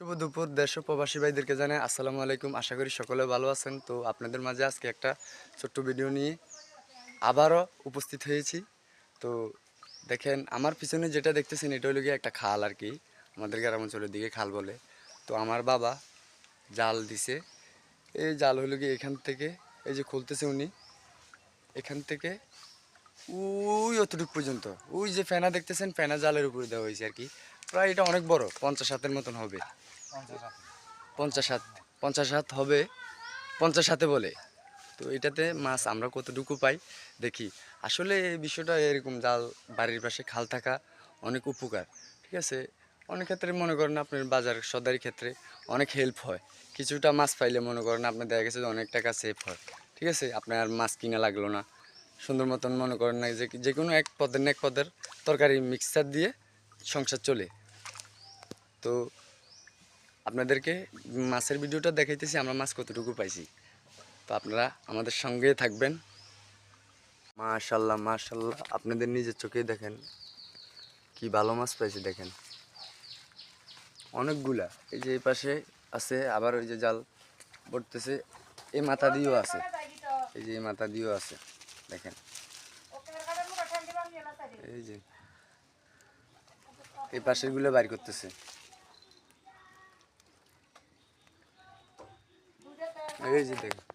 শুভ দুপুর দেশ ও প্রবাসী ভাইদেরকে জানাই আসসালামু আলাইকুম। আশা করি সকলে ভালো আছেন। তো আপনাদের মাঝে আজকে একটা ছোট্ট ভিডিও নিয়ে আবারও উপস্থিত হয়েছি। তো দেখেন আমার পিছনে যেটা দেখতেছেন এটা হলো গিয়ে একটা খাল আর কি, আমাদের গ্রাম অঞ্চলের দিকে খাল বলে। তো আমার বাবা জাল দিছে, এই জাল হলো গিয়ে এখান থেকে, এই যে খুলতেছে উনি, এখান থেকে ওই অতটুকু পর্যন্ত, ওই যে ফেনা দেখতেছেন ফেনা জালের উপরে দেওয়া হয়েছে আর কি। প্রায় এটা অনেক বড়, 50 হাতের মতন হবে। 50 হাত, 50 হাত হবে, 50 হাতে বলে। তো এটাতে মাছ আমরা কতটুকু পাই দেখি। আসলে এই বিষয়টা এরকম, জাল বাড়ির পাশে খাল থাকা অনেক উপকার, ঠিক আছে। অনেক ক্ষেত্রে মনে করেন আপনার বাজার সদাইয়ের ক্ষেত্রে অনেক হেল্প হয়। কিছুটা মাছ পাইলে মনে করেন আপনার দেখা গেছে যে অনেক টাকা সেভ হয়, ঠিক আছে। আপনার আর মাছ কিনা লাগলো না, সুন্দর মতন মনে করেন না যে কোনো এক পদের না এক পদের তরকারি মিক্সচার দিয়ে সংসার চলে। তো আপনাদেরকে মাছের ভিডিওটা দেখাইতেছি আমরা মাছ কতটুকু পাইছি। তো আপনারা আমাদের সঙ্গে থাকবেন। মাশাল্লাহ মাশাল্লাহ, আপনাদের নিজের চোখেই দেখেন কি ভালো মাছ পাইছি। দেখেন অনেকগুলা, এই যে এই পাশে আছে, আবার ওই যে জাল পড়তেছে, এই মাথা দিয়েও আছে, এই যে এই মাথা দিয়েও আছে। দেখেন এই যে এই পাশের গুলো বাইর করতেছে, এই যে দেখেন।